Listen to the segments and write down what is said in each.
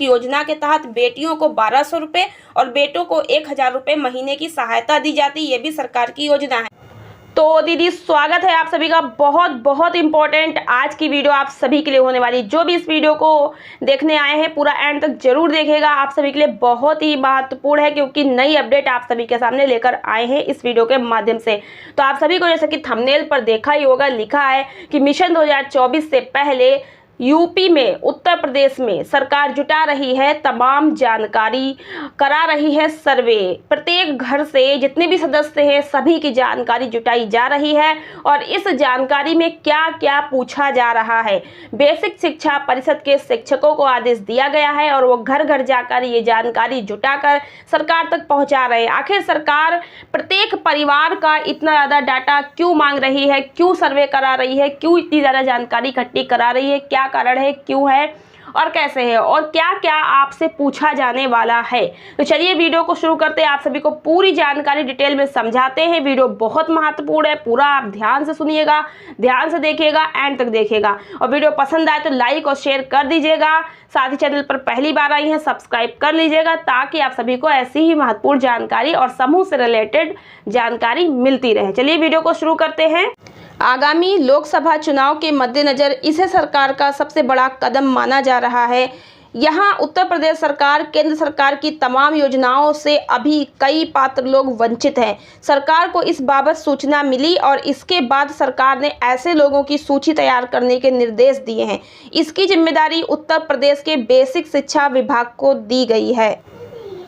शैक्षिक योजना के तहत बेटियों को 1200 रुपये और बेटों को 1000 रुपये महीने की सहायता दी जाती है। ये भी सरकार की योजना है। तो दीदी स्वागत है आप सभी का। बहुत बहुत इम्पोर्टेंट आज की वीडियो आप सभी के लिए होने वाली। जो भी इस वीडियो को देखने आए हैं पूरा एंड तक जरूर देखेगा, आप सभी के लिए बहुत ही महत्वपूर्ण है, क्योंकि नई अपडेट आप सभी के सामने लेकर आए हैं इस वीडियो के माध्यम से। तो आप सभी को जैसे कि थंबनेल पर देखा ही होगा, लिखा है कि मिशन 2024 से पहले यूपी में, उत्तर प्रदेश में सरकार जुटा रही है तमाम जानकारी, करा रही है सर्वे। प्रत्येक घर से जितने भी सदस्य हैं सभी की जानकारी जुटाई जा रही है और इस जानकारी में क्या क्या पूछा जा रहा है। बेसिक शिक्षा परिषद के शिक्षकों को आदेश दिया गया है और वो घर घर जाकर ये जानकारी जुटाकर सरकार तक पहुंचा रहे हैं। आखिर सरकार प्रत्येक परिवार का इतना ज़्यादा डाटा क्यों मांग रही है, क्यों सर्वे करा रही है, क्यों इतनी ज़्यादा जानकारी इकट्ठी करा रही है, क्या कारण है, क्यों है और कैसे है और क्या क्या आपसे पूछा जाने वाला है। तो चलिए वीडियो को शुरू करते हैं। आप सभी को पूरी जानकारी डिटेल में समझाते हैं। वीडियो बहुत महत्वपूर्ण है, पूरा आप ध्यान से सुनिएगा, ध्यान से देखिएगा, एंड तक देखिएगा और वीडियो पसंद आए तो लाइक और शेयर कर दीजिएगा। साथ ही चैनल पर पहली बार आई हैं सब्सक्राइब कर लीजिएगा, ताकि आप सभी को ऐसी ही महत्वपूर्ण जानकारी और समूह से रिलेटेड जानकारी मिलती रहे। चलिए वीडियो को शुरू करते हैं। आगामी लोकसभा चुनाव के मद्देनज़र इसे सरकार का सबसे बड़ा कदम माना जा रहा है। यहाँ उत्तर प्रदेश सरकार केंद्र सरकार की तमाम योजनाओं से अभी कई पात्र लोग वंचित हैं। सरकार को इस बाबत सूचना मिली और इसके बाद सरकार ने ऐसे लोगों की सूची तैयार करने के निर्देश दिए हैं। इसकी जिम्मेदारी उत्तर प्रदेश के बेसिक शिक्षा विभाग को दी गई है।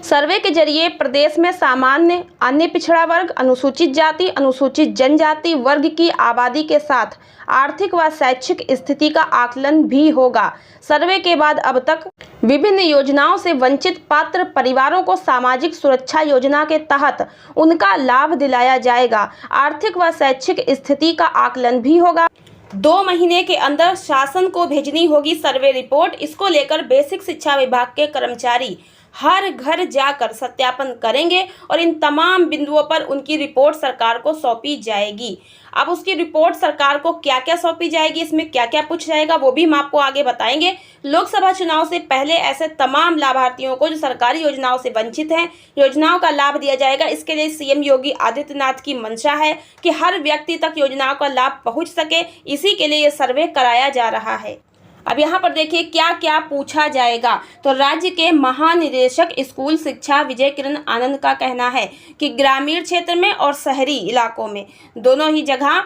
सर्वे के जरिए प्रदेश में सामान्य, अन्य पिछड़ा वर्ग, अनुसूचित जाति, अनुसूचित जनजाति वर्ग की आबादी के साथ आर्थिक व शैक्षिक स्थिति का आकलन भी होगा। सर्वे के बाद अब तक विभिन्न योजनाओं से वंचित पात्र परिवारों को सामाजिक सुरक्षा योजना के तहत उनका लाभ दिलाया जाएगा। आर्थिक व शैक्षिक स्थिति का आकलन भी होगा। 2 महीने के अंदर शासन को भेजनी होगी सर्वे रिपोर्ट। इसको लेकर बेसिक शिक्षा विभाग के कर्मचारी हर घर जाकर सत्यापन करेंगे और इन तमाम बिंदुओं पर उनकी रिपोर्ट सरकार को सौंपी जाएगी। अब उसकी रिपोर्ट सरकार को क्या क्या सौंपी जाएगी, इसमें क्या क्या पूछा जाएगा, वो भी हम आपको आगे बताएंगे। लोकसभा चुनाव से पहले ऐसे तमाम लाभार्थियों को जो सरकारी योजनाओं से वंचित हैं, योजनाओं का लाभ दिया जाएगा। इसके लिए सीएम योगी आदित्यनाथ की मंशा है कि हर व्यक्ति तक योजनाओं का लाभ पहुँच सके। इसी के लिए ये सर्वे कराया जा रहा है। अब यहाँ पर देखिए क्या क्या पूछा जाएगा। तो राज्य के महानिदेशक स्कूल शिक्षा विजय किरण आनंद का कहना है कि ग्रामीण क्षेत्र में और शहरी इलाकों में दोनों ही जगह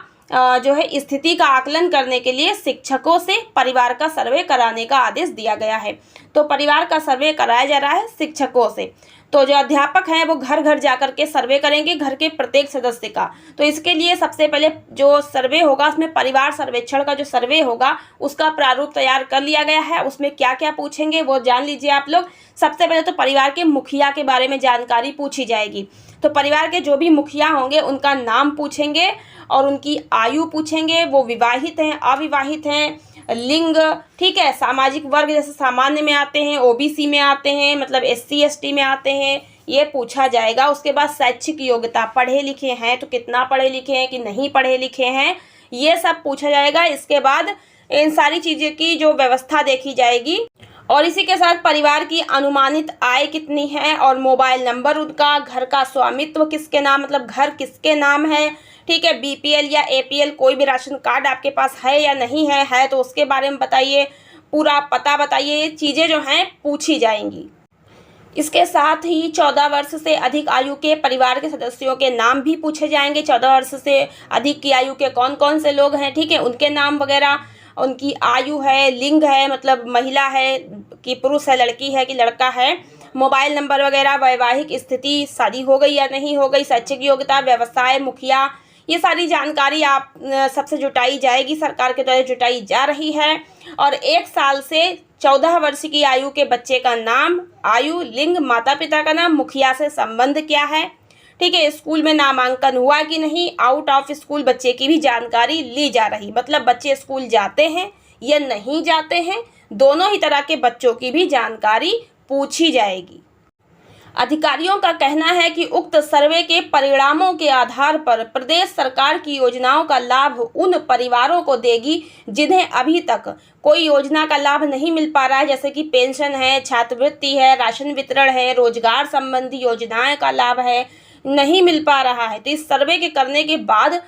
जो है स्थिति का आकलन करने के लिए शिक्षकों से परिवार का सर्वे कराने का आदेश दिया गया है। तो परिवार का सर्वे कराया जा रहा है शिक्षकों से। तो जो अध्यापक हैं वो घर घर जाकर के सर्वे करेंगे, घर के प्रत्येक सदस्य का। तो इसके लिए सबसे पहले जो सर्वे होगा उसमें परिवार सर्वेक्षण का जो सर्वे होगा उसका प्रारूप तैयार कर लिया गया है। उसमें क्या क्या पूछेंगे वो जान लीजिए आप लोग। सबसे पहले तो परिवार के मुखिया के बारे में जानकारी पूछी जाएगी। तो परिवार के जो भी मुखिया होंगे उनका नाम पूछेंगे और उनकी आयु पूछेंगे, वो विवाहित हैं, अविवाहित हैं, लिंग, ठीक है, सामाजिक वर्ग जैसे सामान्य में आते हैं, ओबीसी में आते हैं, मतलब एससी एसटी में आते हैं, ये पूछा जाएगा। उसके बाद शैक्षिक योग्यता, पढ़े लिखे हैं तो कितना पढ़े लिखे हैं कि नहीं पढ़े लिखे हैं, ये सब पूछा जाएगा। इसके बाद इन सारी चीज़ों की जो व्यवस्था देखी जाएगी और इसी के साथ परिवार की अनुमानित आय कितनी है और मोबाइल नंबर उनका, घर का स्वामित्व किसके नाम, मतलब घर किसके नाम है, ठीक है, बीपीएल या एपीएल कोई भी राशन कार्ड आपके पास है या नहीं है तो उसके बारे में बताइए, पूरा पता बताइए। ये चीज़ें जो हैं पूछी जाएंगी। इसके साथ ही 14 वर्ष से अधिक आयु के परिवार के सदस्यों के नाम भी पूछे जाएंगे। 14 वर्ष से अधिक की आयु के कौन कौन से लोग हैं, ठीक है, उनके नाम वगैरह, उनकी आयु है, लिंग है, मतलब महिला है कि पुरुष है, लड़की है कि लड़का है, मोबाइल नंबर वगैरह, वैवाहिक स्थिति, शादी हो गई या नहीं हो गई, शैक्षिक योग्यता, व्यवसाय, मुखिया, ये सारी जानकारी आप सबसे जुटाई जाएगी, सरकार के द्वारा जुटाई जा रही है। और 1 साल से 14 वर्ष की आयु के बच्चे का नाम, आयु, लिंग, माता पिता का नाम, मुखिया से संबंध क्या है, ठीक है, स्कूल में नामांकन हुआ कि नहीं, आउट ऑफ स्कूल बच्चे की भी जानकारी ली जा रही, मतलब बच्चे स्कूल जाते हैं या नहीं जाते हैं, दोनों ही तरह के बच्चों की भी जानकारी पूछी जाएगी। अधिकारियों का कहना है कि उक्त सर्वे के परिणामों के आधार पर प्रदेश सरकार की योजनाओं का लाभ उन परिवारों को देगी जिन्हें अभी तक कोई योजना का लाभ नहीं मिल पा रहा है, जैसे कि पेंशन है, छात्रवृत्ति है, राशन वितरण है, रोजगार संबंधी योजनाएं का लाभ है, नहीं मिल पा रहा है। तो इस सर्वे के करने के बाद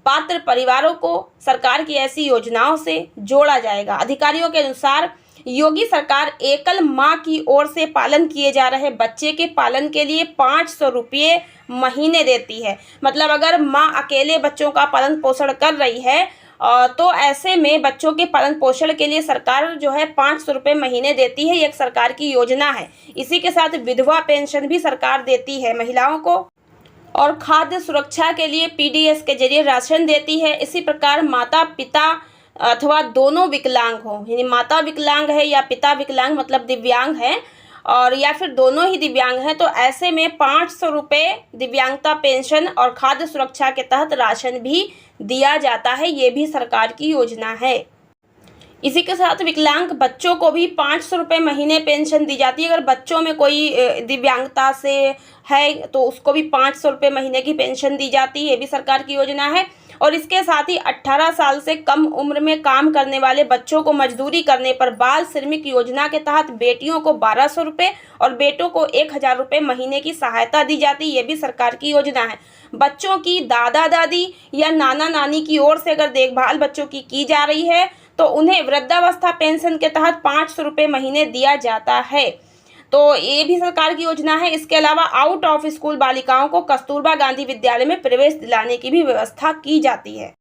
पात्र परिवारों को सरकार की ऐसी योजनाओं से जोड़ा जाएगा। अधिकारियों के अनुसार योगी सरकार एकल मां की ओर से पालन किए जा रहे बच्चे के पालन के लिए 500 रुपये महीने देती है। मतलब अगर मां अकेले बच्चों का पालन पोषण कर रही है तो ऐसे में बच्चों के पालन पोषण के लिए सरकार जो है 500 रुपये महीने देती है। ये एक सरकार की योजना है। इसी के साथ विधवा पेंशन भी सरकार देती है महिलाओं को, और खाद्य सुरक्षा के लिए पीडीएस के जरिए राशन देती है। इसी प्रकार माता पिता अथवा दोनों विकलांग हो, यानी माता विकलांग है या पिता विकलांग मतलब दिव्यांग है, और या फिर दोनों ही दिव्यांग हैं, तो ऐसे में 500 रुपये दिव्यांगता पेंशन और खाद्य सुरक्षा के तहत राशन भी दिया जाता है। ये भी सरकार की योजना है। इसी के साथ विकलांग बच्चों को भी 500 रुपये महीने पेंशन दी जाती है। अगर बच्चों में कोई दिव्यांगता से है तो उसको भी 500 रुपये महीने की पेंशन दी जाती है। ये भी सरकार की योजना है। और इसके साथ ही 18 साल से कम उम्र में काम करने वाले बच्चों को मजदूरी करने पर बाल श्रमिक योजना के तहत बेटियों को 1200 रुपये और बेटों को 1000 रुपये महीने की सहायता दी जाती है। ये भी सरकार की योजना है। बच्चों की दादा दादी या नाना नानी की ओर से अगर देखभाल बच्चों की जा रही है तो उन्हें वृद्धावस्था पेंशन के तहत 500 रुपये महीने दिया जाता है। तो ये भी सरकार की योजना है। इसके अलावा आउट ऑफ स्कूल बालिकाओं को कस्तूरबा गांधी विद्यालय में प्रवेश दिलाने की भी व्यवस्था की जाती है।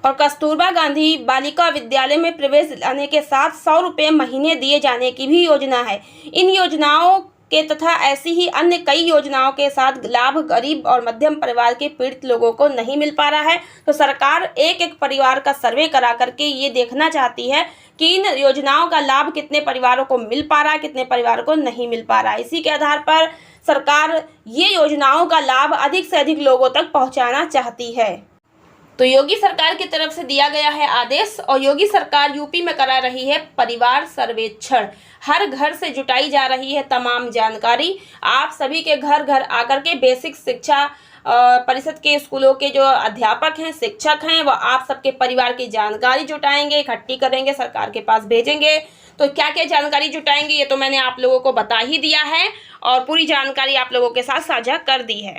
और कस्तूरबा गांधी बालिका विद्यालय में प्रवेश दिलाने के साथ 100 रुपये महीने दिए जाने की भी योजना है। इन योजनाओं के तथा ऐसी ही अन्य कई योजनाओं के साथ लाभ गरीब और मध्यम परिवार के पीड़ित लोगों को नहीं मिल पा रहा है। तो सरकार एक एक परिवार का सर्वे करा करके ये देखना चाहती है कि इन योजनाओं का लाभ कितने परिवारों को मिल पा रहा है, कितने परिवारों को नहीं मिल पा रहा है। इसी के आधार पर सरकार ये योजनाओं का लाभ अधिक से अधिक लोगों तक पहुंचाना चाहती है। तो योगी सरकार की तरफ से दिया गया है आदेश, और योगी सरकार यूपी में करा रही है परिवार सर्वेक्षण। हर घर से जुटाई जा रही है तमाम जानकारी। आप सभी के घर घर आकर के बेसिक शिक्षा परिषद के स्कूलों के जो अध्यापक हैं, शिक्षक हैं, वह आप सबके परिवार की जानकारी जुटाएंगे, इकट्ठी करेंगे, सरकार के पास भेजेंगे। तो क्या क्या जानकारी जुटाएंगे ये तो मैंने आप लोगों को बता ही दिया है, और पूरी जानकारी आप लोगों के साथ साझा कर दी है।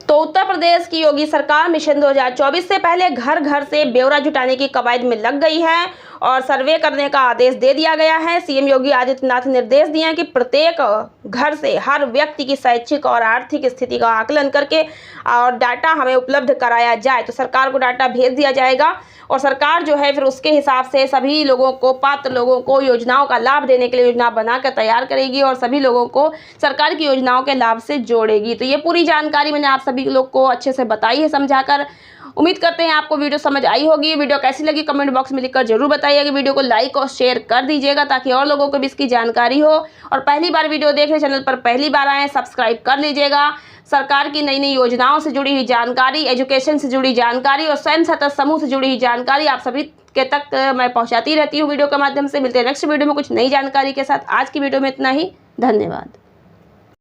तो उत्तर प्रदेश की योगी सरकार मिशन 2024 से पहले घर घर से ब्यौरा जुटाने की कवायद में लग गई है और सर्वे करने का आदेश दे दिया गया है। सीएम योगी आदित्यनाथ ने निर्देश दिए हैं कि प्रत्येक घर से हर व्यक्ति की शैक्षिक और आर्थिक स्थिति का आकलन करके और डाटा हमें उपलब्ध कराया जाए। तो सरकार को डाटा भेज दिया जाएगा और सरकार जो है फिर उसके हिसाब से सभी लोगों को, पात्र लोगों को योजनाओं का लाभ देने के लिए योजना बनाकर तैयार करेगी और सभी लोगों को सरकार की योजनाओं के लाभ से जोड़ेगी। तो ये पूरी जानकारी मैंने आप सभी लोग को अच्छे से बताई है, समझाकर। उम्मीद करते हैं आपको वीडियो समझ आई होगी। वीडियो कैसी लगी कमेंट बॉक्स में लिखकर जरूर बताइएगा। वीडियो को लाइक और शेयर कर दीजिएगा ताकि और लोगों को भी इसकी जानकारी हो। और पहली बार वीडियो देख रहे चैनल पर पहली बार आए सब्सक्राइब कर लीजिएगा। सरकार की नई नई योजनाओं से जुड़ी हुई जानकारी, एजुकेशन से जुड़ी जानकारी और स्वयं सहायता समूह से जुड़ी हुई जानकारी आप सभी के तक मैं पहुंचाती रहती हूँ वीडियो के माध्यम से। मिलते हैं नेक्स्ट वीडियो में कुछ नई जानकारी के साथ। आज की वीडियो में इतना ही। धन्यवाद।